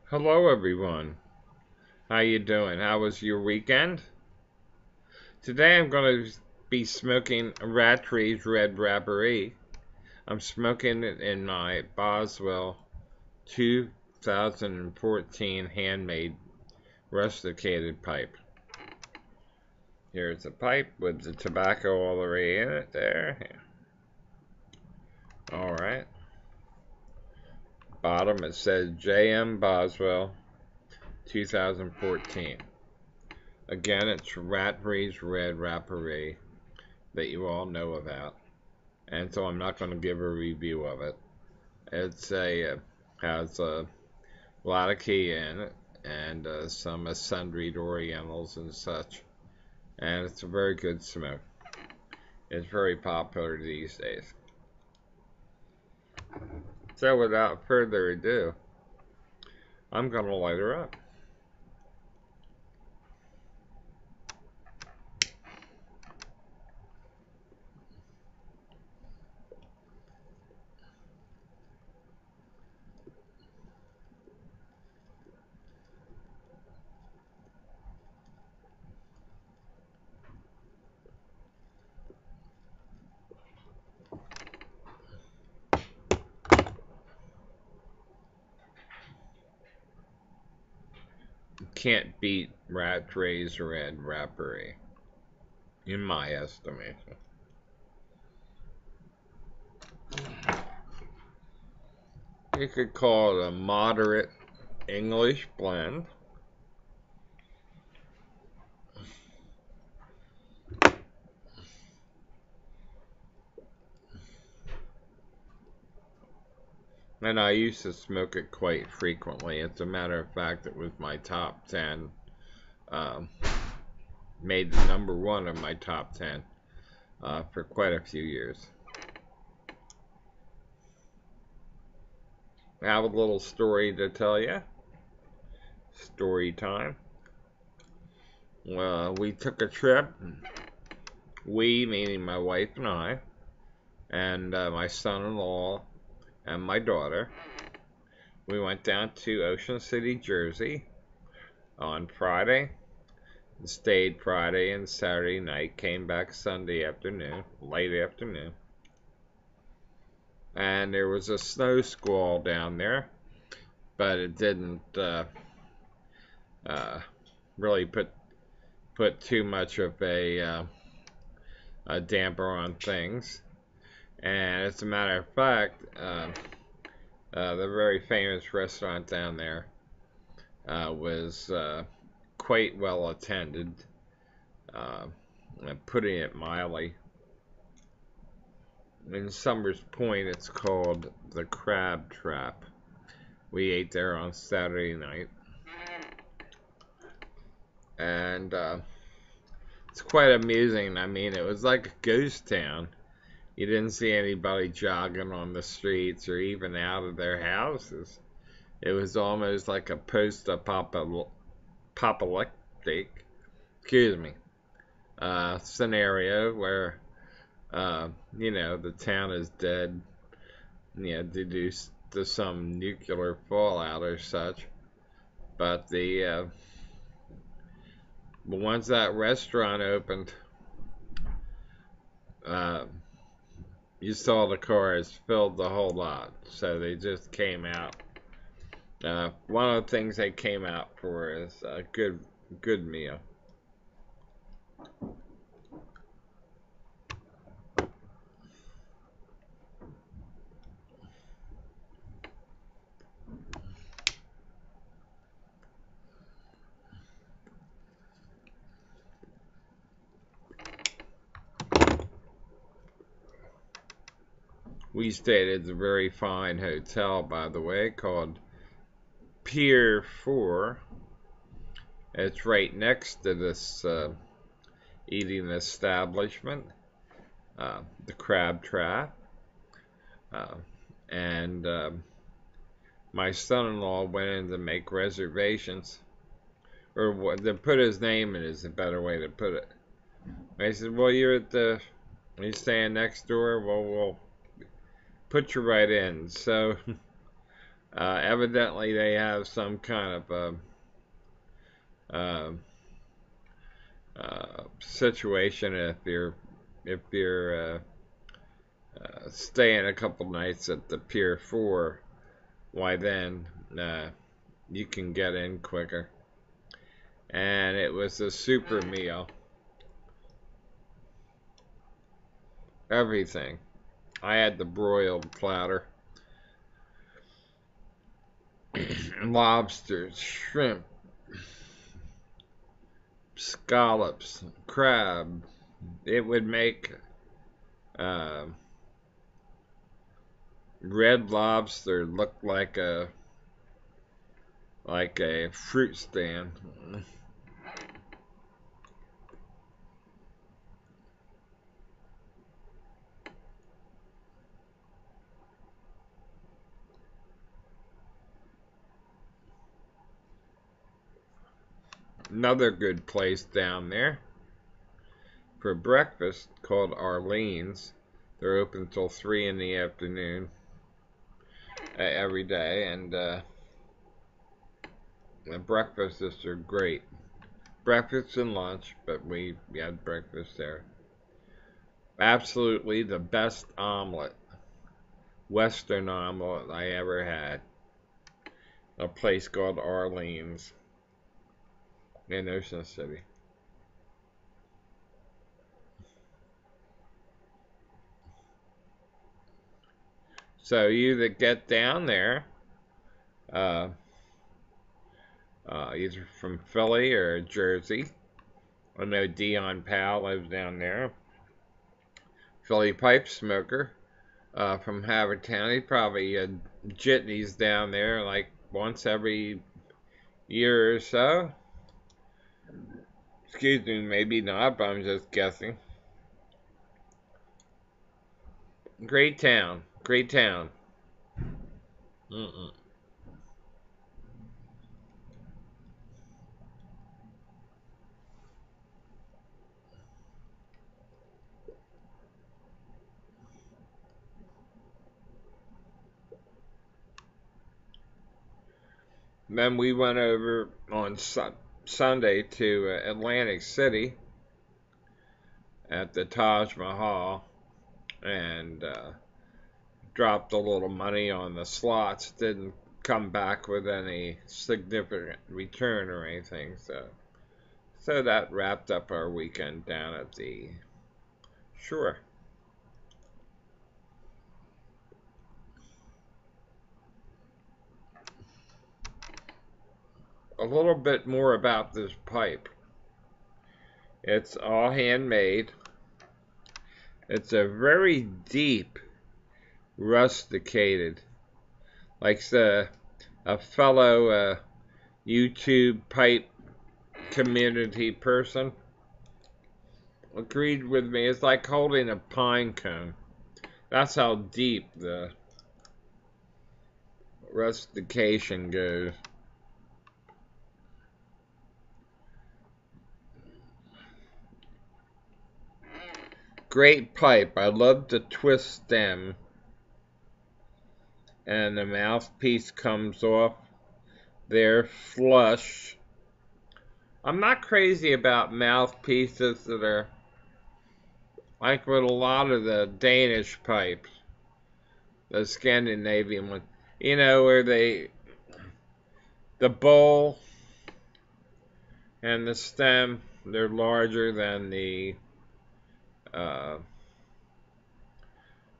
Hello everyone. How you doing? How was your weekend? Today I'm going to be smoking Rattray's Red Rapparee. I'm smoking it in my Boswell 2014 handmade rusticated pipe. Here's the pipe with the tobacco all the way in it there. Alright. Bottom it says J.M. Boswell 2014. Again, it's Rattray's Red Rapparee that you all know about, and so I'm not going to give a review of it. It's has a lot of key in it, and some sundry orientals and such, and it's a very good smoke. It's very popular these days. So without further ado, I'm going to light her up. Can't beat Rattray's Red Rapparee, in my estimation. You could call it a moderate English blend. And I used to smoke it quite frequently. As a matter of fact, it was my top 10. Um, Made the #1 of my top 10 for quite a few years. I have a little story to tell you. Story time. We took a trip. We, meaning my wife and I, and my son-in-law and my daughter. We went down to Ocean City, Jersey on Friday. Stayed Friday and Saturday night. Came back Sunday afternoon, late afternoon. And there was a snow squall down there, but it didn't really put too much of a damper on things. And as a matter of fact, the very famous restaurant down there was quite well attended, putting it mildly. In Summers Point, it's called the Crab Trap. We ate there on Saturday night, and it's quite amusing. I mean, it was like a ghost town. You didn't see anybody jogging on the streets or even out of their houses. It was almost like a post-apocalyptic, scenario where, the town is dead, due to some nuclear fallout or such. But once that restaurant opened, you saw the cars filled the whole lot. So they just came out. One of the things they came out for is a good meal. We stayed at a very fine hotel, by the way, called Pier 4. It's right next to this eating establishment, the Crab Trap. And my son-in-law went in to make reservations, or to put his name in is a better way to put it. I said, well, you're staying next door? Well, we'll put you right in. So Evidently, they have some kind of uh, situation. If you're staying a couple nights at the Pier 4, why then you can get in quicker. And it was a super meal. Everything. I had the broiled platter. Lobsters, shrimp, scallops, crab. It would make uh, Red Lobster look like a fruit stand. Another good place down there for breakfast called Arlene's. They're open till 3 in the afternoon every day, and the breakfasts are great. Breakfast and lunch, but we had breakfast there. Absolutely the best omelet, Western omelet I ever had. A place called Arlene's in Ocean City. So you that get down there, uh, either from Philly or Jersey, I know Dion Powell lives down there. Philly pipe smoker from Havertown. He probably jitneys down there like once every year or so. Excuse me, maybe not, but I'm just guessing. Great town. Great town. Mm-mm. Then we went over on Sunday to Atlantic City at the Taj Mahal and dropped a little money on the slots. Didn't come back with any significant return or anything. So that wrapped up our weekend down at the shore. A little bit more about this pipe. It's all handmade. It's a very deep rusticated, like a fellow YouTube pipe community person agreed with me. It's like holding a pine cone. That's how deep the rustication goes. Great pipe. I love the twist stem. And the mouthpiece comes off there flush. I'm not crazy about mouthpieces that are like with a lot of the Danish pipes, the Scandinavian one. You know, where the bowl and the stem, they're larger than uh,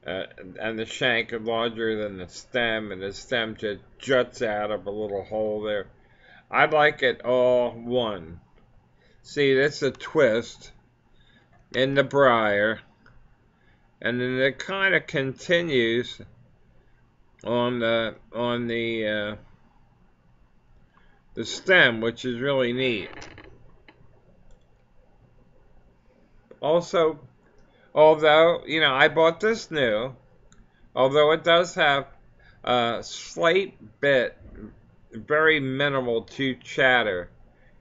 and the shank is larger than the stem, and the stem just juts out of a little hole there. I like it all one. See, that's a twist in the briar, and then it kind of continues on the stem, which is really neat. Also, although I bought this new, although it does have a slight bit, very minimal to chatter,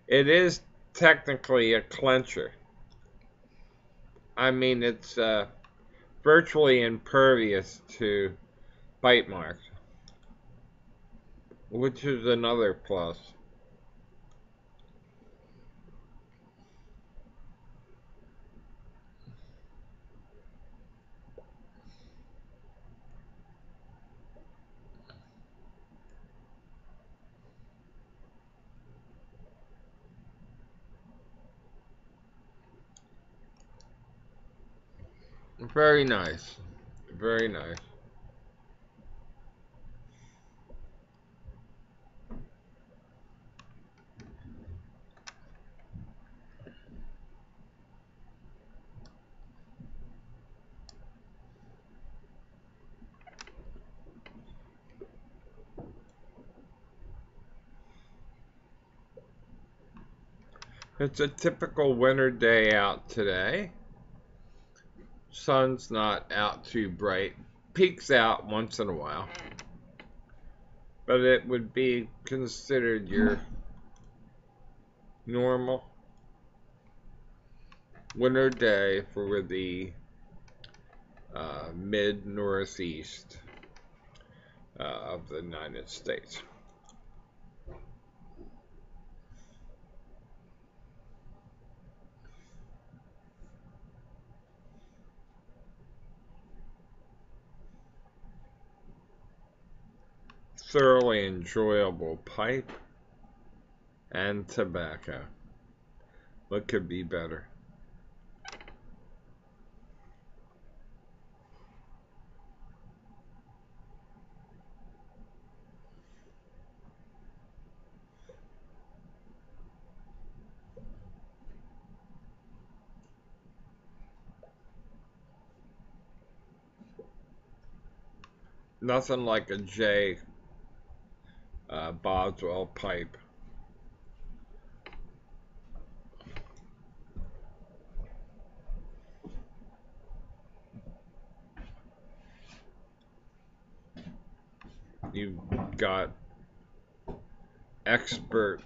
it is technically a clencher. I mean, it's virtually impervious to bite marks. which is another plus. Very nice. Very nice. It's a typical winter day out today. Sun's not out too bright. Peeks out once in a while. But it would be considered your normal winter day for the mid-northeast of the United States. Thoroughly enjoyable pipe and tobacco. What could be better? Nothing like a J. Boswell pipe. You've got expert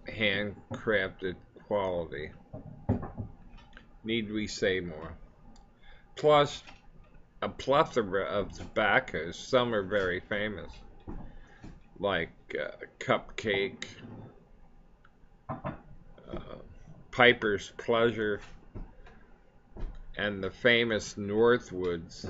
handcrafted quality. Need we say more? Plus, a plethora of tobaccos. Some are very famous, like Cupcake, Piper's Pleasure, and the famous Northwoods.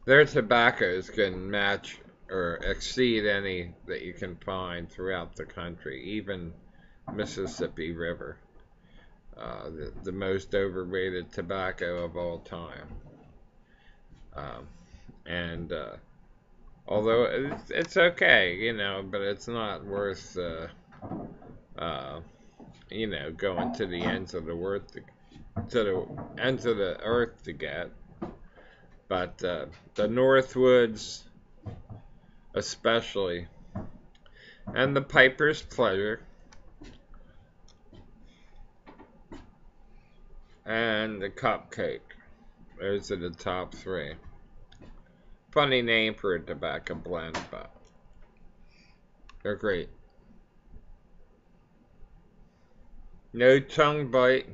Their tobaccos can match or exceed any that you can find throughout the country, even Mississippi River, the most overrated tobacco of all time. And although it's okay, you know, but it's not worth, you know, going to the ends of the earth to get. But the Northwoods, especially, and the Piper's Pleasure, and the Cupcake. Those are the top three. Funny name for a tobacco blend, but they're great. No tongue bite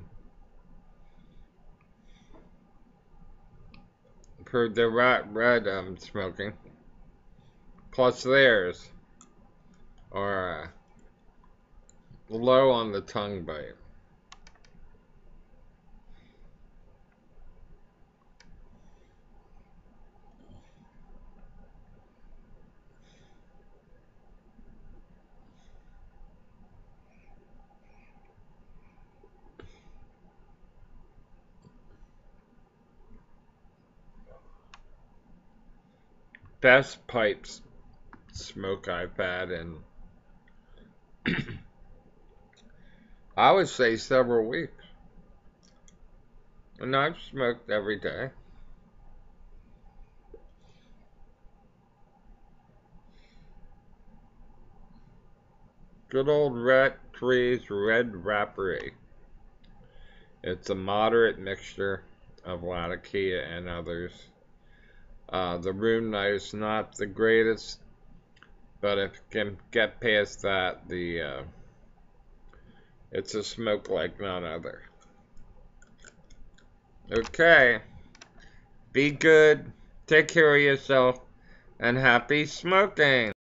for the red I'm smoking. Plus theirs are low on the tongue bite. Best pipes smoke I've had in I would say several weeks. And I've smoked every day. Good old Rat Trees Red Rapparee. It's a moderate mixture of Latakia and others. The room night is not the greatest, but if you can get past that, it's a smoke like none other. Okay, be good, take care of yourself, and happy smoking!